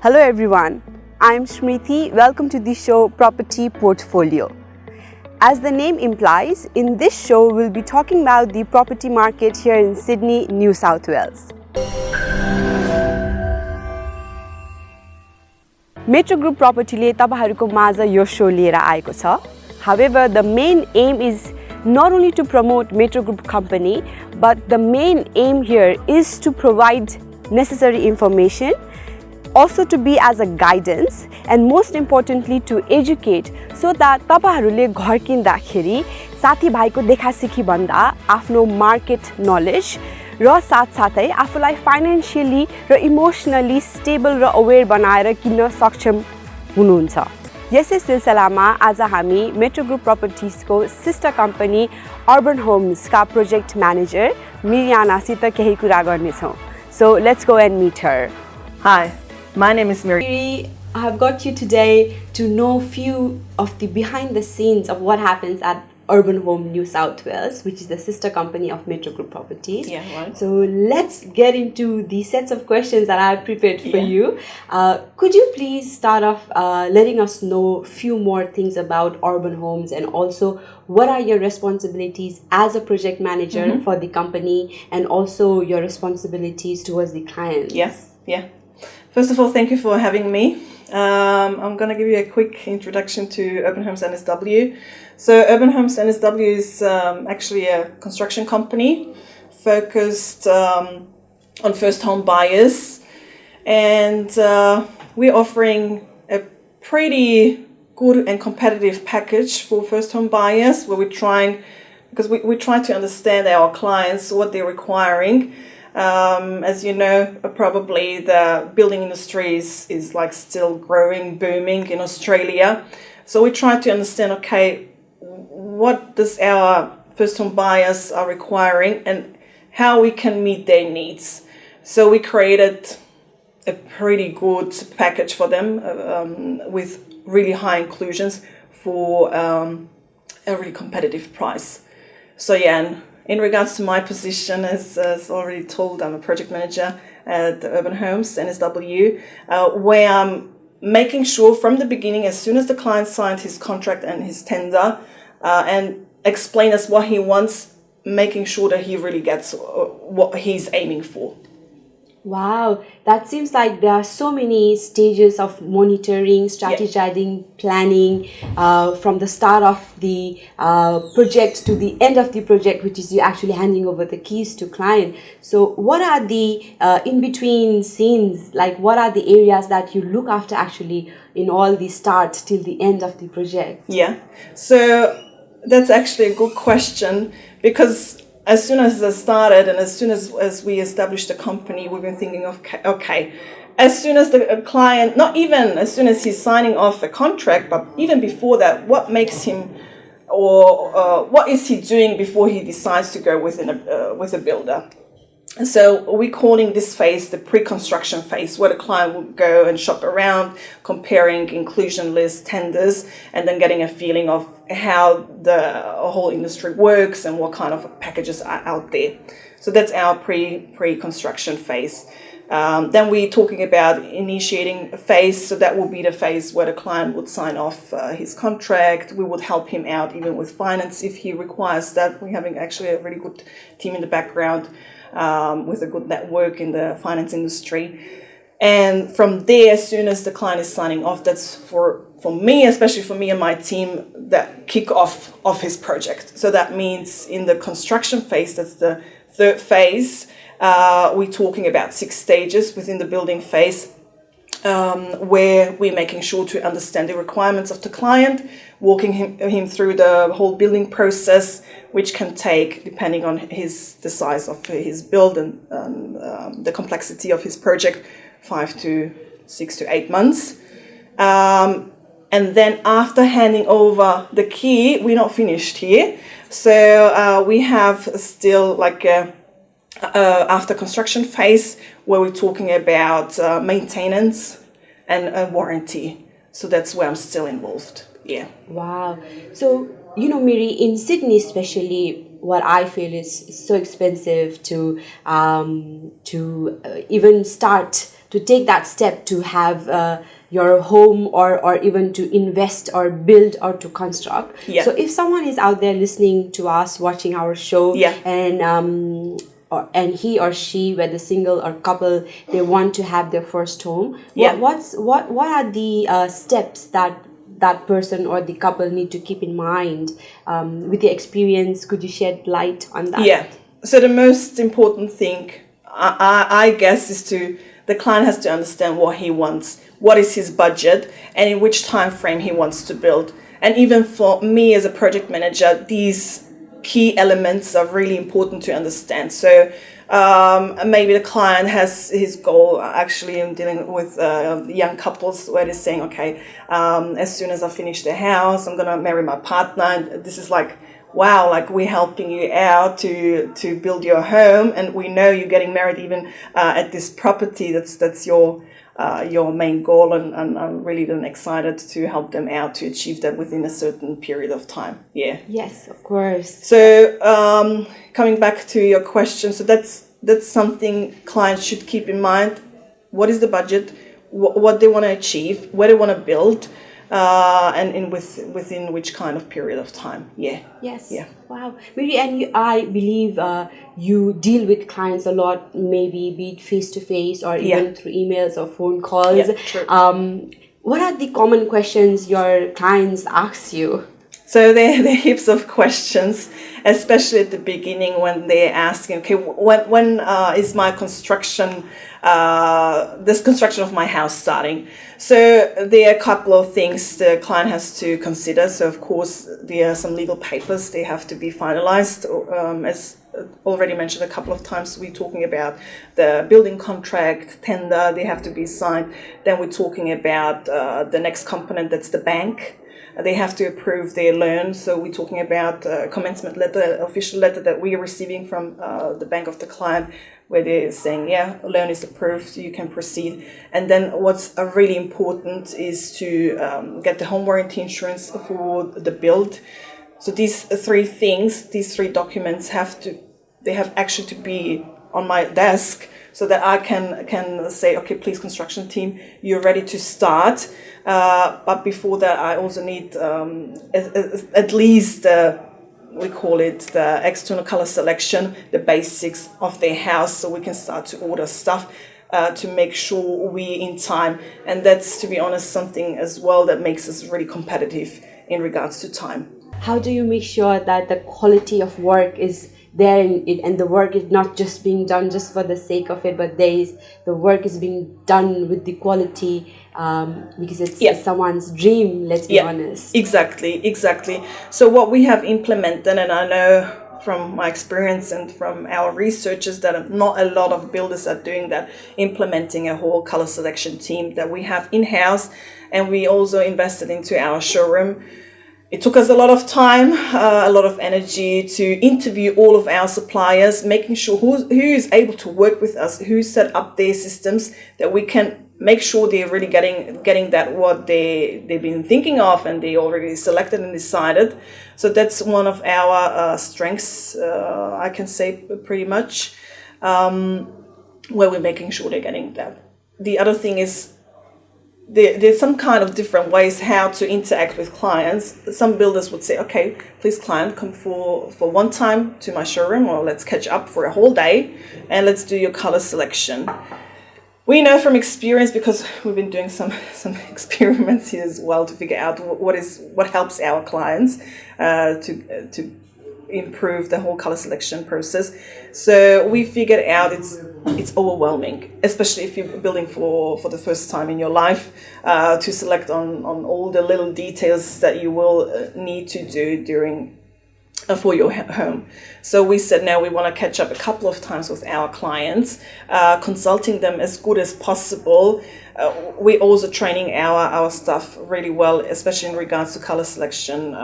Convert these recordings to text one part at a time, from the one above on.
Hello everyone, I'm Smriti. Welcome to the show Property Portfolio. As the name implies, in this show we'll be talking about the property market here in Sydney, New South Wales. Metro Group Property ले तपाईहरुको माझ यो show लिएर आएको छ. However, the main aim is not only to promote Metro Group company, but the main aim here is to provide necessary information, also to be as a guidance, and most importantly to educate, so that तपाईहरुले घर किन्दाखेरि साथीभाइको देखासिखी भन्दा आफ्नो market knowledge र साथसाथै आफूलाई financially र emotionally stable र अवेयर बनाएर किन्न सक्षम हुनुहुन्छ. यसै सिलसिलामा आज हामी मेट्रो ग्रुप प्रपर्टीजको सिस्टर कम्पनी अर्बन होम्सका प्रोजेक्ट म्यानेजर मिरियानासित केही कुरा गर्नेछौँ. So let's go and meet her. Hi, my name is Miri. I have got you today to know few of the behind the scenes of what happens at Urban Home New South Wales, which is the sister company of Metro Group Properties. Yeah, right. So let's get into the sets of questions that I have prepared for you. Could you please start off letting us know a few more things about Urban Homes, and also what are your responsibilities as a project manager for the company, and also your responsibilities towards the clients? Yeah. First of all, thank you for having me. I'm going to give you a quick introduction to Urban Homes NSW. So Urban Homes NSW is actually a construction company focused on first home buyers, and we're offering a pretty good and competitive package for first home buyers, where we're trying, because we try to understand our clients, what they're requiring. As you know, probably the building industry is like still growing, booming in Australia. So we try to understand, okay, what does our first home buyers are requiring and how we can meet their needs. So we created a pretty good package for them with really high inclusions for a really competitive price. So yeah, and in regards to my position, as already told, I'm a project manager at Urban Homes NSW, where I'm making sure from the beginning, as soon as the client signed his contract and his tender, and explain us what he wants, making sure that he really gets what he's aiming for. Wow, that seems like there are so many stages of monitoring, strategizing, planning, from the start of the project to the end of the project, which is you actually handing over the keys to client. So what are the in-between scenes, like what are the areas that you look after actually in all the start till the end of the project? Yeah, so that's actually a good question, because as soon as I started and as soon as we established the company, we've been thinking of, okay, as soon as the client, not even as soon as he's signing off a contract, but even before that, what makes him, or what is he doing before he decides to go with a builder? And so we're calling this phase the pre-construction phase, where the client will go and shop around, comparing inclusion lists, tenders, and then getting a feeling of how the whole industry works and what kind of packages are out there. So that's our pre-construction phase. Then we're talking about initiating a phase, so that will be the phase where the client would sign off his contract. We would help him out even with finance if he requires that. We're having actually a really good team in the background with a good network in the finance industry. And from there, as soon as the client is signing off, that's for me, especially for me and my team, that kick off of his project. So that means in the construction phase, that's the third phase, we're talking about 6 stages within the building phase, where we're making sure to understand the requirements of the client, walking him through the whole building process, which can take, depending on the size of his build and the complexity of his project, 5 to 6 to 8 months. And then after handing over the key, we're not finished here. So we have still like a after construction phase, where we're talking about maintenance and warranty. So that's where I'm still involved. Yeah. Wow. So, you know, Miri, in Sydney especially, what I feel is so expensive to even start to take that step to have your home or even to invest or build or to construct. Yeah. So if someone is out there listening to us, watching our show, Yeah. and he or she, whether single or couple, they want to have their first home. Yeah. What are the steps that person or the couple need to keep in mind with the experience? Could you shed light on that? Yeah. So the most important thing, I guess, is the client has to understand what he wants, what is his budget, and in which time frame he wants to build. And even for me as a project manager, these key elements are really important to understand. So maybe the client has his goal. Actually, I'm dealing with young couples where they're saying, okay, as soon as I finish the house, I'm gonna marry my partner. And this is like, wow, like we're helping you out to build your home, and we know you're getting married even at this property. That's your main goal, and I'm really then excited to help them out to achieve that within a certain period of time. Yeah. Yes, of course. So coming back to your question, so that's something clients should keep in mind. What is the budget? What they want to achieve? Where they want to build? And within which kind of period of time? Yeah. Yes. Yeah. Wow. Maybe, and I believe you deal with clients a lot, maybe be it face to face or even through emails or phone calls. Yeah, true. What are the common questions your clients ask you? So there are heaps of questions, especially at the beginning when they're asking, okay, when is my construction, this construction of my house starting? So there are a couple of things the client has to consider. So of course there are some legal papers, they have to be finalized. As already mentioned a couple of times, we're talking about the building contract, tender, they have to be signed. Then we're talking about the next component, that's the bank. They have to approve their loan. So we're talking about commencement letter, official letter that we are receiving from the bank of the client, where they're saying, yeah, loan is approved, you can proceed. And then what's really important is to get the home warranty insurance for the build. So these three things, these three documents have actually to be on my desk, so that I can say, okay, please, construction team, you're ready to start. But before that, I also need at least we call it the external color selection, the basics of their house, so we can start to order stuff to make sure we're in time. And that's, to be honest, something as well that makes us really competitive in regards to time. How do you make sure that the quality of work is there and the work is not just being done just for the sake of it, but the work is being done with the quality because it's someone's dream, let's be honest. Exactly. So what we have implemented, and I know from my experience and from our researchers that not a lot of builders are doing that, implementing a whole color selection team that we have in-house, and we also invested into our showroom. It took us a lot of time, a lot of energy to interview all of our suppliers, making sure who is able to work with us, who set up their systems, that we can make sure they're really getting that what they've been thinking of and they already selected and decided. So that's one of our strengths, I can say pretty much, where we're making sure they're getting that. The other thing is, there's some kind of different ways how to interact with clients. Some builders would say, okay, please client, come for one time to my showroom, or let's catch up for a whole day and let's do your color selection. We know from experience, because we've been doing some experiments here as well to figure out what helps our clients to improve the whole color selection process. So we figured out it's overwhelming, especially if you're building for the first time in your life, to select on all the little details that you will need to do during for your home. So we said now we want to catch up a couple of times with our clients, consulting them as good as possible. We're also training our staff really well, especially in regards to color selection,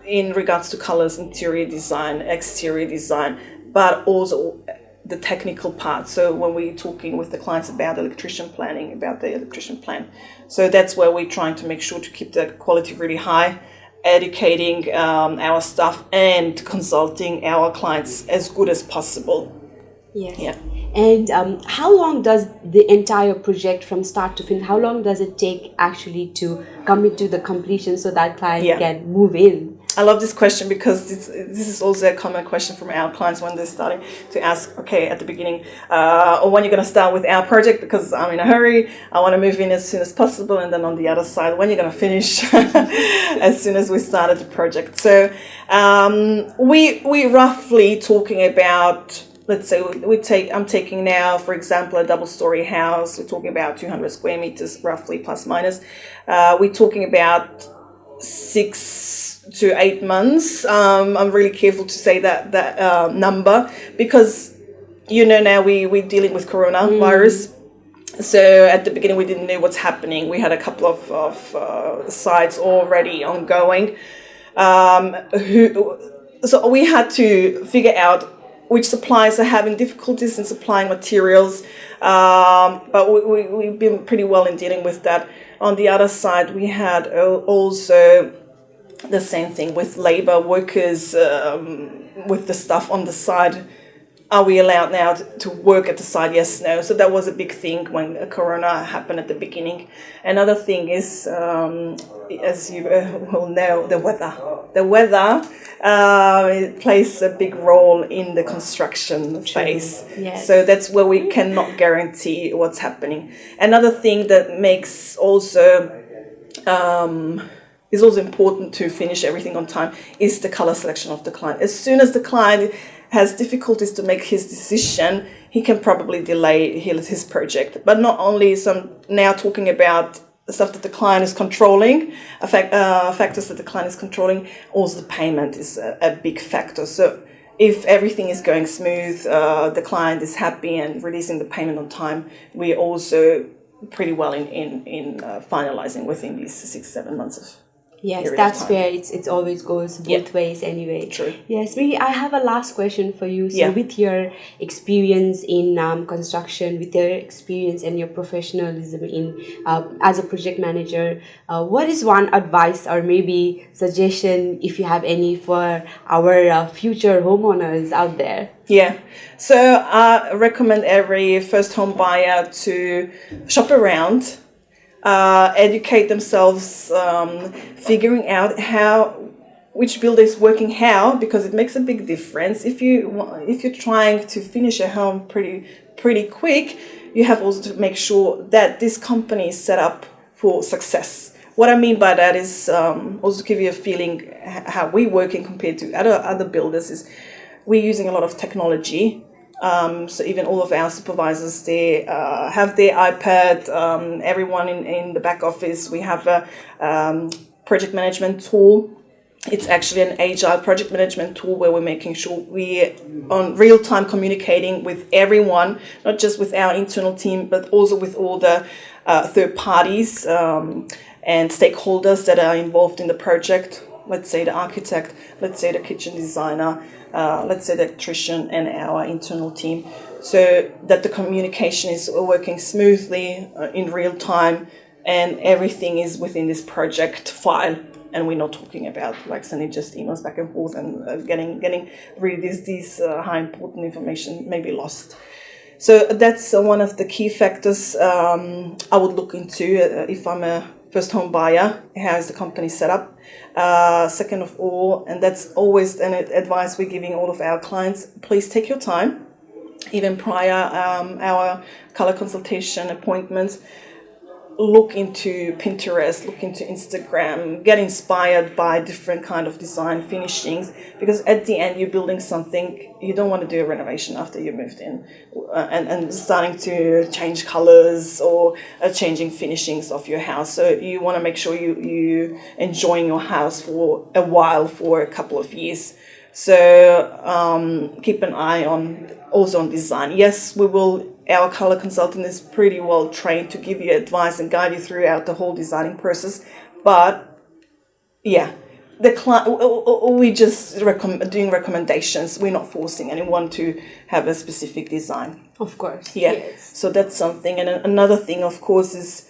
in regards to colors, interior design, exterior design, but also the technical part. So when we're talking with the clients about electrician planning, about the electrician plan. So that's where we're trying to make sure to keep the quality really high, educating our staff and consulting our clients as good as possible. Yes. Yeah. And how long does the entire project from start to finish, how long does it take actually to come into the completion so that client Yeah. can move in? I love this question because this is also a common question from our clients when they're starting to ask, okay, at the beginning, or when you're going to start with our project because I'm in a hurry, I want to move in as soon as possible, and then on the other side, when you're going to finish as soon as we started the project. So we roughly talking about, let's say I'm taking now, for example, a double-story house. We're talking about 200 square meters, roughly plus minus. We're talking about 6 to 8 months. I'm really careful to say that number because now we're dealing with coronavirus. So at the beginning we didn't know what's happening. We had a couple of sites already ongoing. So we had to figure out which suppliers are having difficulties in supplying materials, but we've been pretty well in dealing with that. On the other side, we had also the same thing with labor workers, with the stuff on the side. Are we allowed now to work at the site? Yes, no. So that was a big thing when Corona happened at the beginning. Another thing is, as you will know, the weather. The weather it plays a big role in the construction phase. Yes. So that's where we cannot guarantee what's happening. Another thing that makes also is also important to finish everything on time is the color selection of the client. As soon as the client has difficulties to make his decision, he can probably delay his project. But not only now talking about the stuff that the client is controlling, factors that the client is controlling, also the payment is a big factor. So if everything is going smooth, the client is happy and releasing the payment on time, we also pretty well in finalizing within these 6-7 months of. Yes, that's fair. It always goes both ways anyway. True. Yes, maybe I have a last question for you. So Yeah. with your experience in construction, with your experience and your professionalism in as a project manager, what is one advice or maybe suggestion, if you have any, for our future homeowners out there? Yeah, so I recommend every first home buyer to shop around, educate themselves, figuring out which builder is working how, because it makes a big difference. If you're trying to finish a home pretty quick, you have also to make sure that this company is set up for success. What I mean by that is also give you a feeling how we're working compared to other builders is we're using a lot of technology. So even all of our supervisors, they have their iPad. Everyone in the back office, we have a project management tool. It's actually an agile project management tool where we're making sure we're on real time communicating with everyone, not just with our internal team, but also with all the third parties and stakeholders that are involved in the project. Let's say the architect, let's say the kitchen designer, let's say the electrician and our internal team, so that the communication is working smoothly in real time and everything is within this project file, and we're not talking about like sending just emails back and forth and getting really these high important information may be lost. So that's one of the key factors I would look into if I'm a first home buyer. How is the company set up? Second of all, and that's always an advice we're giving all of our clients, please take your time, even prior our color consultation appointments. Look into Pinterest, look into Instagram, get inspired by different kind of design finishings, because at the end you're building something. You don't want to do a renovation after you moved in and starting to change colors or changing finishings of your house. So you want to make sure you enjoying your house for a while, for a couple of years. So keep an eye also on design. Yes, our color consultant is pretty well trained to give you advice and guide you throughout the whole designing process. But yeah, the client, we just doing recommendations. We're not forcing anyone to have a specific design. Of course. Yeah. Yes. So that's something. And another thing, of course, is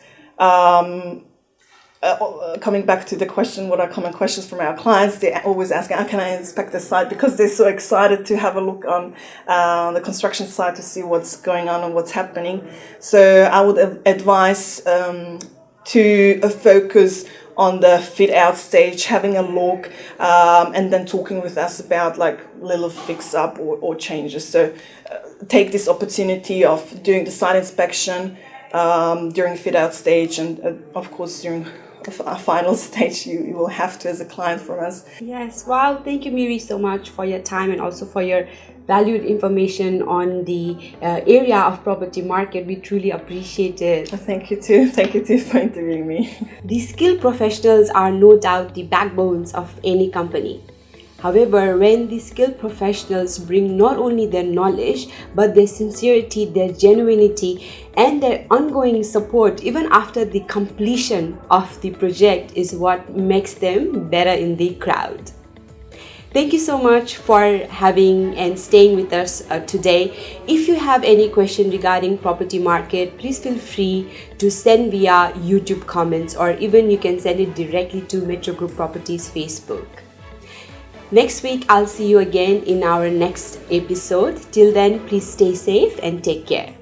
coming back to the question, what are common questions from our clients? They're always asking, how can I inspect the site? Because they're so excited to have a look on the construction site to see what's going on and what's happening. So I would advise to focus on the fit out stage, having a look, and then talking with us about like little fix up or changes. So take this opportunity of doing the site inspection during fit out stage, and of course during a final stage you will have to as a client from us. Yes, wow, thank you Miri so much for your time and also for your valued information on the area of property market. We truly appreciate it. Thank you too for interviewing me. The skilled professionals are no doubt the backbones of any company. However, when the skilled professionals bring not only their knowledge, but their sincerity, their genuinity, and their ongoing support even after the completion of the project is what makes them better in the crowd. Thank you so much for having and staying with us today. If you have any question regarding property market, please feel free to send via YouTube comments, or even you can send it directly to Metro Group Properties Facebook. Next week, I'll see you again in our next episode. Till then, please stay safe and take care.